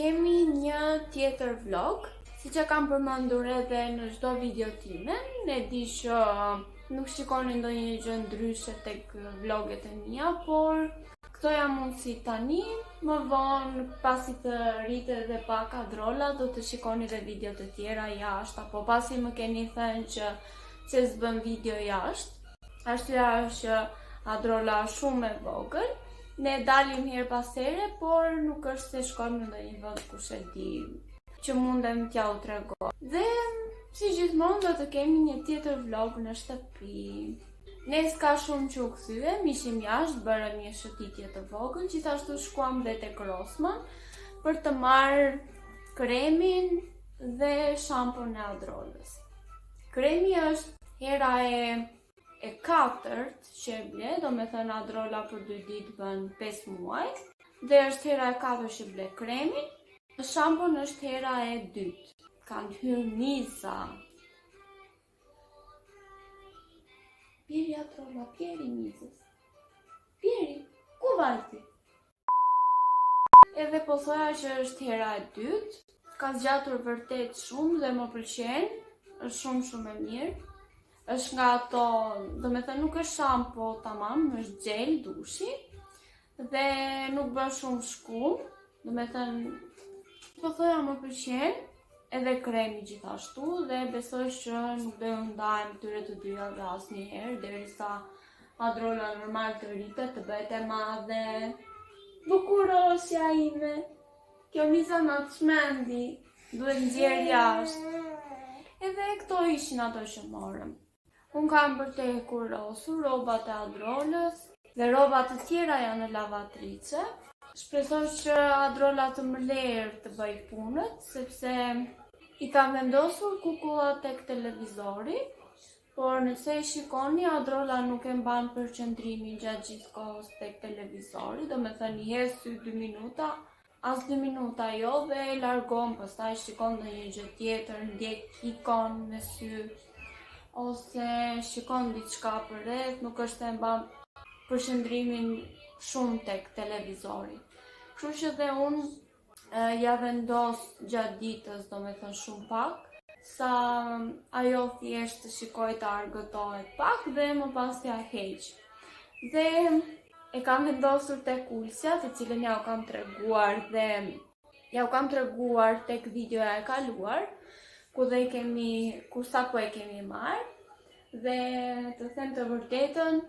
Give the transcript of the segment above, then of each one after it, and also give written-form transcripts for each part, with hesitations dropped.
kemi një tjetër vlog, siç e kam përmendur edhe në çdo video time. Ne di që nuk shikoni ndonjë gjë ndryshe tek vloget e mia, por këto janë mundësi tani. Më vonë, pasi të rritet dhe pak Adrola, do të shikoni dhe video të tjera jashtë, apo pasi më keni thënë që se s'bën video jashtë. Arsyeja është që Adrola është shumë e vogël. Ne dalim her pas here, por nuk është se shkojmë në ndonjë vend kush e di që mundem t'ja u tregoj. Dhe si gjithmonë do të kemi një tjetër vlog në shtëpi. Ne s'ka shumë që u kthyem, ishim jashtë, bërëm një shëtitje të vogël, gjithashtu shkuam dhe tek Rossmann për të marrë kremin dhe shampon e Adrolës. Kremi është hera e katërt që e ble, do me thënë Adrola për 2 ditë bën 5 muaj, dhe është hera e katërt që ble kremin. Shampon është hera e dytë. Kanë hyrë Nisa. Pjeri Adrola, pjeri Nisës. Pjeri, ku vajti? Edhe po thoja që është hera e dytë. Ka zgjatur vërtet shumë dhe më pëlqen. Është shumë e mirë. Është nga ato, do me thënë nuk është shampo tamam, është gel dushi dhe nuk bën shumë shkum, do me thënë po thoja më pëlqen, edhe kremi gjithashtu dhe besoj që nuk do ju ndajmë këtyre të dyjave asnjëherë derisa Adrola normal të rritet, të bëhet e madhe. Bukurosja ime, kjo Nisa na çmendi, duhet nxjerr jashtë. Edhe këto ishin ato që morëm. Unë kam për te kurosur robat e Adrolës dhe robat të tjera janë në lavatrice. Shpresoj që Adrola të më lejë të bëj punët, sepse i kam vendosur kukullat tek televizori, por nëse e shikoni, Adrola nuk e mban përqendrimin gjatë gjithë kohës tek televizori, do me thënë i hedh sy 2 minuta, as 2 minuta jo dhe e largon, pastaj shikon ndonjë gjë tjetër, ndjek ikon me sy, ose shikon diçka përreth, nuk është se mban përqendrimin shumë tek televizori. Kështu që dhe unë ja vendos gjatë ditës, do me thënë shumë pak, sa ajo thjesht të shikoj të argëtohet pak dhe më pas t'ja heq. Dhe e kam vendosur tek ulsja, të cilën ja u kam treguar dhe ja u kam treguar tek videoja e kaluar, kur sapo e kemi marrë dhe të them të vërtetën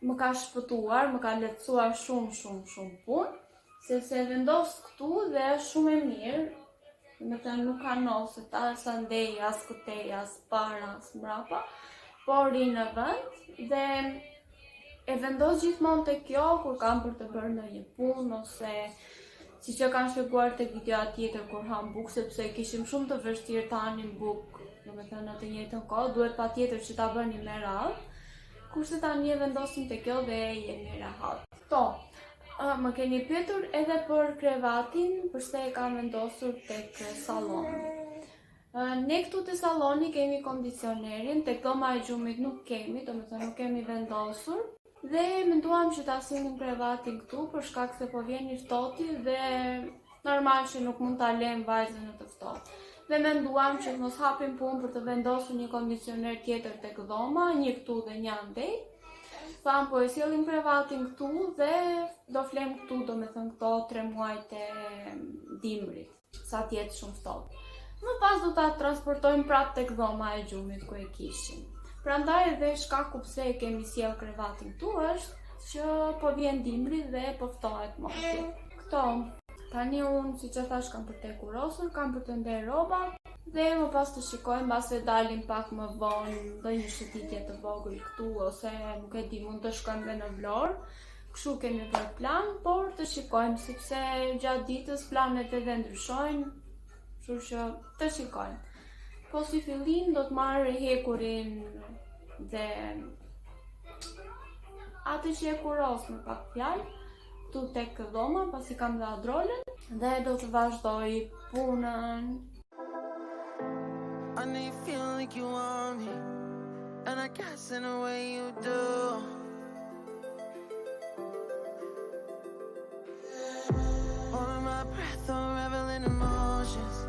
më ka shpëtuar, më ka lehtësuar shumë punë, sepse e vendos këtu dhe është shumë e mirë, me thënë nuk ka nosë, as andej, as këtej, as para, as mrapa, por i në vend dhe e vendos gjithmonë te kjo kur kam për të bërë ndonjë punë ose si që kanë shpjeguar te videoja tjetër kur ham bukë, sepse kishim shumë të vështirë të hanim bukë, do me thënë në të njëjtën kohë, duhet patjetër që ta bëni me radhë, kurse tani e vendosim te kjo dhe jemi rehat. Këto, më keni pyetur edhe për krevatin, përse e kam vendosur tek salloni. Ne këtu te salloni kemi kondicionerin, tek dhoma e gjumit nuk kemi, do me thënë nuk kemi vendosur. Dhe menduam që ta sillim krevatin këtu për shkak se po vjen i ftohti dhe normal që nuk mund ta lëm vajzën në të ftohtë. Dhe menduam që mos hapim punë për të vendosur një kondicioner tjetër tek dhoma, një këtu dhe një andej. Tham po e sillim krevatin këtu dhe do flem këtu, do me thënë këto 3 muajt e dimrit, sa t'jetë shumë ftohtë. Më pas do ta transportojmë prapë tek dhoma e gjumit ku e kishim. Prandaj edhe shkaku pse e kemi sjell krevatin këtu është që po vjen dimri dhe po ftohet moti. Këto, tani unë siç e thash kam për te kurosur, kam për të nder rrobat dhe më pas të shikojmë mbase dalim pak më vonë ndonjë shëtitje të vogël këtu ose nuk e di, mund të shkojmë dhe në Vlorë. Kështu kemi për plan, por të shikojmë sepse gjatë ditës planet edhe ndryshojnë, kështu që të shikojmë. Po si fillim do të marrë hekurin dhe atë që e kuros me pak fjalë, këtu tek dhoma, pasi kam dhe Adrolën, dhe do të vazhdoj punën. I know you feel like you want me, and I guess in a way you do. Hold my breath, I'm reveling emotions.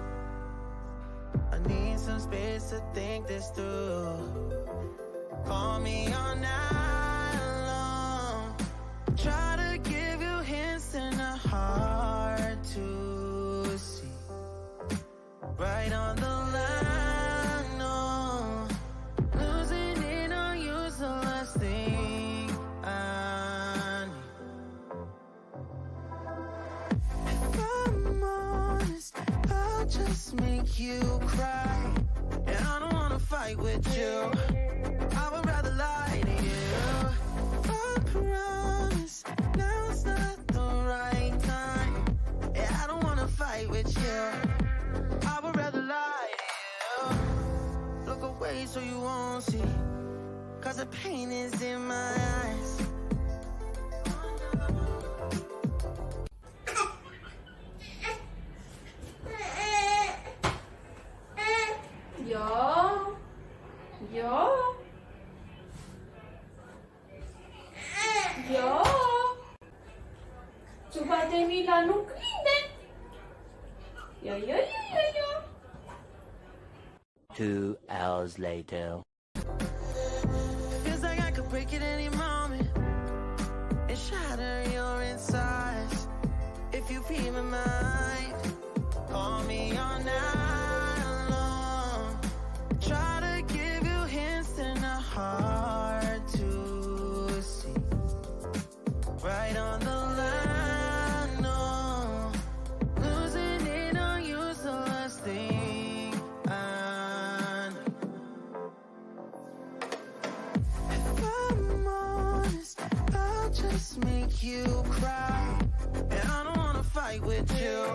I need some space to think this through. Call me all night long. Try to give you hints and a hard to see. Right on the line, no. Losing it on you's the last thing I need. If I'm honest, I'll just make you cry. And I don't wanna fight with you. I would rather lie to you. I promise now's not the right time. Yeah, I don't wanna fight with you. I would rather lie to you. Look away so you won't see. Cause the pain is in my eyes. Jo. Që Batemila nuk rinde. Jo. 2 hours later. Feels like I could break it any moment and shatter your insides. If you read my mind, call me all night long. Try to give you hints and a hard to see. Right on the line, no. Losing it on you's the last thing I need. If I'm honest, I'll just make you cry. And I don't wanna fight with you.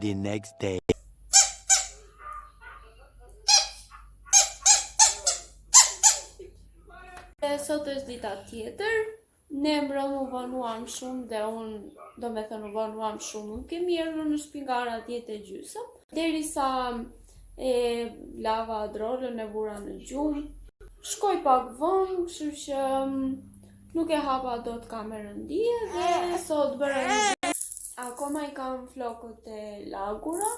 The next day. Sot është dita tjetër. Ne mbrëm u vonuam shumë dhe unë, do me thënë, u vonuam shumë. Nuk kemi erdhur në shtëpi nga ora 10:30. Derisa e lava drolën e vura në gjumë. Shkoj pak vonë, kështu që nuk e hapa dot kamerën dje dhe sot bëra akoma I kam flokët e lagura.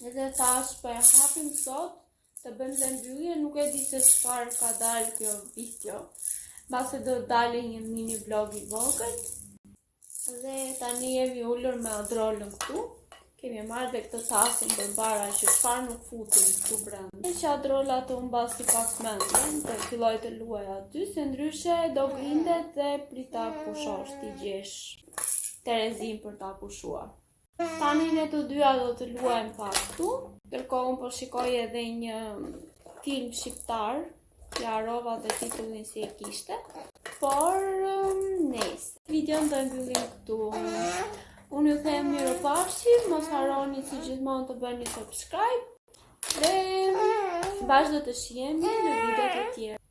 Edhe thash po e hapim sot të bëjmë dhe mbyllje, nuk e di se çfarë ka dalë kjo video. Mbase do dalë një mini vlog I vogël. Dhe tani jemi ullur me drolën këtu. Kemi marrë dhe këtë tasin përpara që çfarë nuk futim këtu brenda. E qa drolla të mbas I pak mendjen, të filloj të luaj aty, se ndryshe do grindet dhe prita pushosh t'i gjesh Terezin për ta pushuar. Tani ne të dyja do të luajmë pak këtu. Ndërkohë unë po shikoj edhe një film shqiptar, ja harrova dhe titullin si e kishte. Por nesër. Videon do e mbyllim këtu. Unë ju them mirupafshim, mos harroni si gjithmonë të bëni subscribe dhe vazhdo të shihemi në video të tjera.